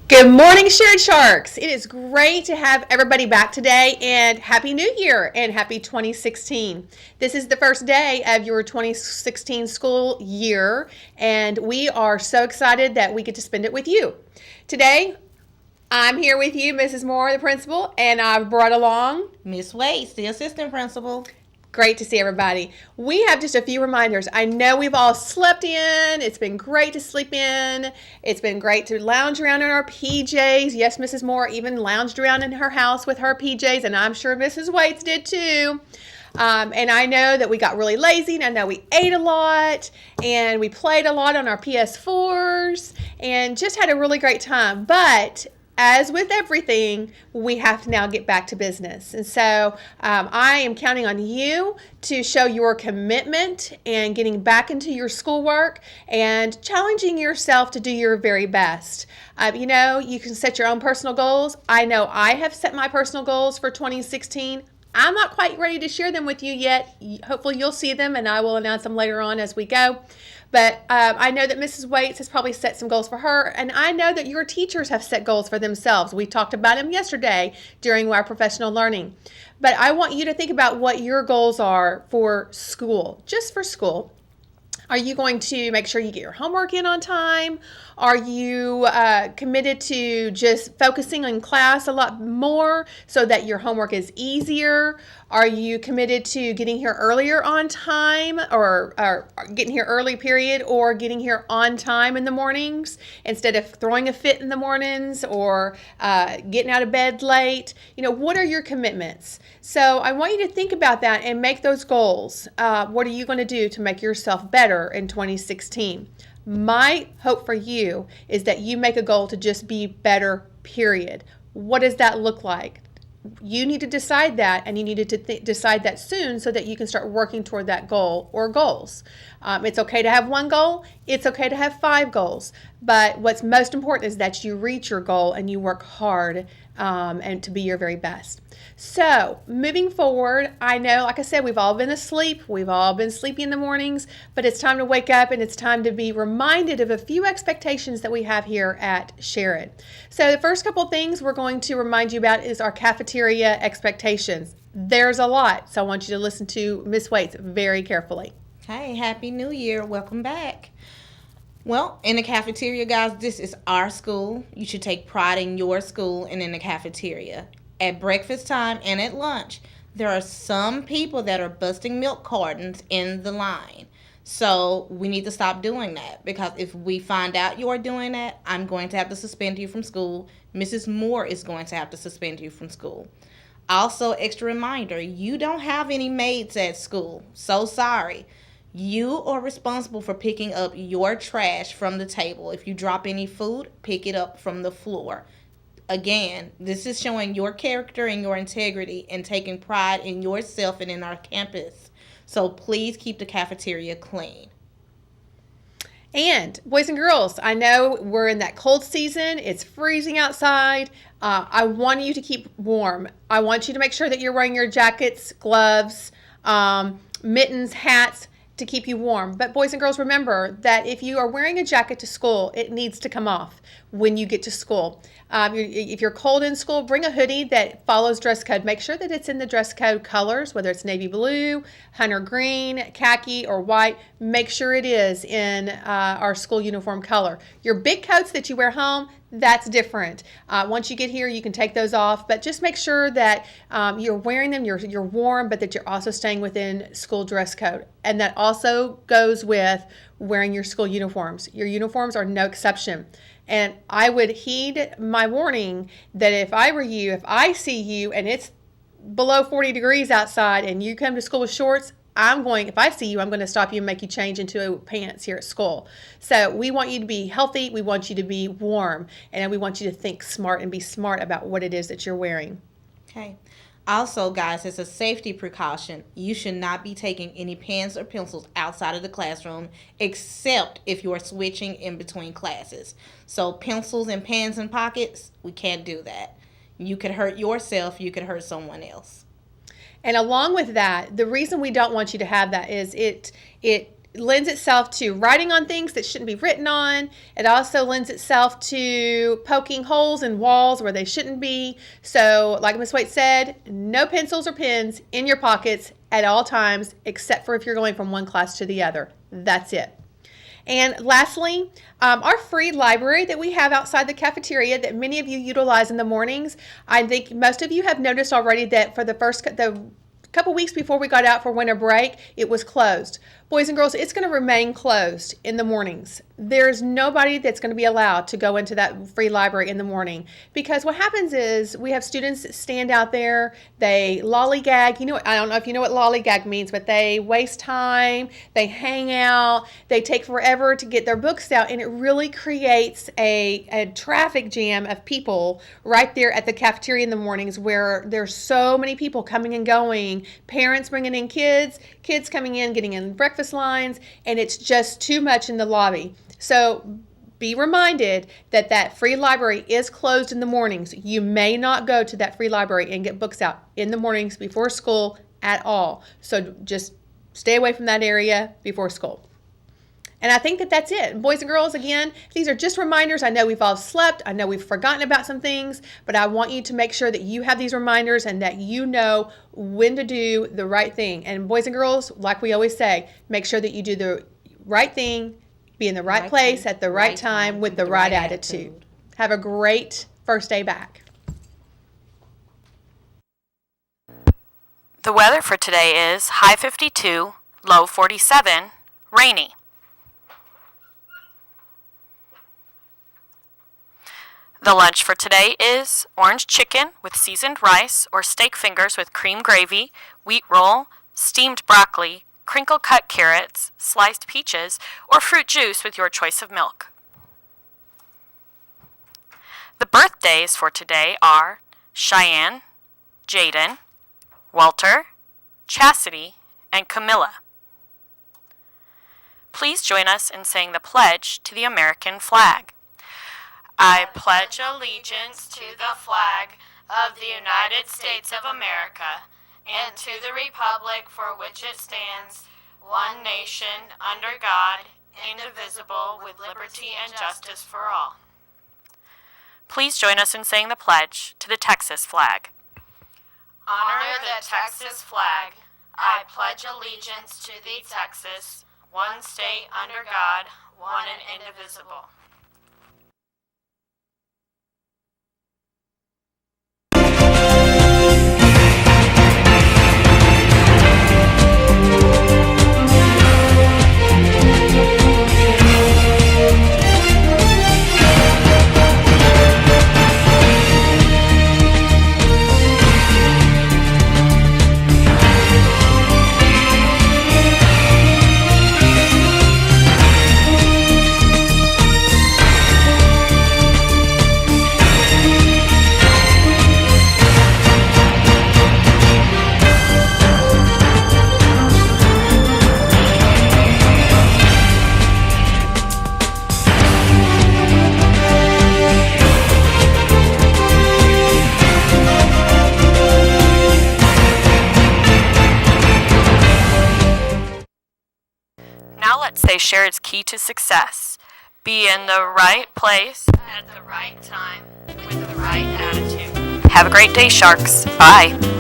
Good morning, Sherrod Sharks. It is great to have everybody back today, and Happy New Year and Happy 2016. This is the first day of your 2016 school year, and we are so excited that we get to spend it with you. Today, I'm here with you, Mrs. Moore, the principal, and I've brought along Miss Waits, the assistant principal. Great to see everybody. We have just a few reminders. I know we've all slept in. It's been great to sleep in. It's been great to lounge around in our PJs. Yes, Mrs. Moore even lounged around in her house with her PJs, and I'm sure Mrs. Waits did too. And I know that we got really lazy, and I know we ate a lot, and we played a lot on our PS4s, and just had a really great time. But as with everything, we have to now get back to business. And so I am counting on you to show your commitment and getting back into your schoolwork and challenging yourself to do your very best. You can set your own personal goals. I know I have set my personal goals for 2016. I'm not quite ready to share them with you yet. Hopefully you'll see them, and I will announce them later on as we go. But I know that Mrs. Waits has probably set some goals for her, and I know that your teachers have set goals for themselves. We talked about them yesterday during our professional learning. But I want you to think about what your goals are for school, just for school. Are you going to make sure you get your homework in on time? Are you committed to just focusing on class a lot more so that your homework is easier? Are you committed to getting here earlier on time or getting here early period or getting here on time in the mornings instead of throwing a fit in the mornings or getting out of bed late? What are your commitments? So I want you to think about that and make those goals. What are you going to do to make yourself better in 2016? My hope for you is that you make a goal to just be better, period. What does that look like? You need to decide that, and you need to decide that soon so that you can start working toward that goal or goals. It's okay to have one goal. It's okay to have 5 goals. But what's most important is that you reach your goal and you work hard and to be your very best. So, moving forward, I know, like I said, we've all been asleep. We've all been sleepy in the mornings, but it's time to wake up and it's time to be reminded of a few expectations that we have here at Sherrod. So, the first couple of things we're going to remind you about is our cafeteria expectations. There's a lot, so I want you to listen to Miss Waits very carefully. Hey, Happy New Year. Welcome back. Well, in the cafeteria, guys, this is our school. You should take pride in your school and in the cafeteria. At breakfast time and at lunch, there are some people that are busting milk cartons in the line. So we need to stop doing that, because if we find out you are doing that, I'm going to have to suspend you from school. Mrs. Moore is going to have to suspend you from school. Also, extra reminder, you don't have any maids at school. So sorry. You are responsible for picking up your trash from the table. If you drop any food, pick it up from the floor. Again, this is showing your character and your integrity and taking pride in yourself and in our campus. So please keep the cafeteria clean. And boys and girls, I know we're in that cold season. It's freezing outside. I want you to keep warm. I want you to make sure that you're wearing your jackets, gloves, mittens, hats to keep you warm. But boys and girls, remember that if you are wearing a jacket to school, it needs to come off when you get to school. If you're cold in school, bring a hoodie that follows dress code. Make sure that it's in the dress code colors, whether it's navy blue, hunter green, khaki, or white. Make sure it is in our school uniform color. Your big coats that you wear home, that's different. Once you get here, you can take those off, but just make sure that you're wearing them, you're warm, but that you're also staying within school dress code. And that also goes with wearing your school uniforms. Your uniforms are no exception. And I would heed my warning that if I were you, if I see you and it's below 40 degrees outside and you come to school with shorts, if I see you, I'm going to stop you and make you change into pants here at school. So we want you to be healthy. We want you to be warm. And we want you to think smart and be smart about what it is that you're wearing. Okay. Also, guys, as a safety precaution, you should not be taking any pens or pencils outside of the classroom except if you are switching in between classes. So pencils and pens in pockets, we can't do that. You could hurt yourself, you could hurt someone else. And along with that, the reason we don't want you to have that is it lends itself to writing on things that shouldn't be written on. It also lends itself to poking holes in walls where they shouldn't be. So, like Ms. Waite said, no pencils or pens in your pockets at all times, except for if you're going from one class to the other. That's it. And lastly, our free library that we have outside the cafeteria that many of you utilize in the mornings. I think most of you have noticed already that for the couple weeks before we got out for winter break, it was closed. Boys and girls, it's going to remain closed in the mornings. There's nobody that's going to be allowed to go into that free library in the morning, because what happens is we have students that stand out there, they lollygag. I don't know if you know what lollygag means, but they waste time, they hang out, they take forever to get their books out, and it really creates a traffic jam of people right there at the cafeteria in the mornings, where there's so many people coming and going, parents bringing in kids coming in, getting in breakfast lines, and it's just too much in the lobby. So be reminded that that free library is closed in the mornings. You may not go to that free library and get books out in the mornings before school at all. So just stay away from that area before school. And I think that that's it. Boys and girls, again, these are just reminders. I know we've all slept. I know we've forgotten about some things, but I want you to make sure that you have these reminders and that you know when to do the right thing. And boys and girls, like we always say, make sure that you do the right thing, be in the right place at the right time with the right attitude. Have a great first day back. The weather for today is high 52, low 47, rainy. The lunch for today is orange chicken with seasoned rice or steak fingers with cream gravy, wheat roll, steamed broccoli, crinkle-cut carrots, sliced peaches, or fruit juice with your choice of milk. The birthdays for today are Cheyenne, Jaden, Walter, Chastity, and Camilla. Please join us in saying the pledge to the American flag. I pledge allegiance to the flag of the United States of America and to the republic for which it stands, one nation, under God, indivisible, with liberty and justice for all. Please join us in saying the pledge to the Texas flag. Honor the Texas flag. I pledge allegiance to thee, Texas, one state under God, one and indivisible. Now let's say Sherrod's key to success. Be in the right place at the right time with the right attitude. Have a great day, Sharks. Bye.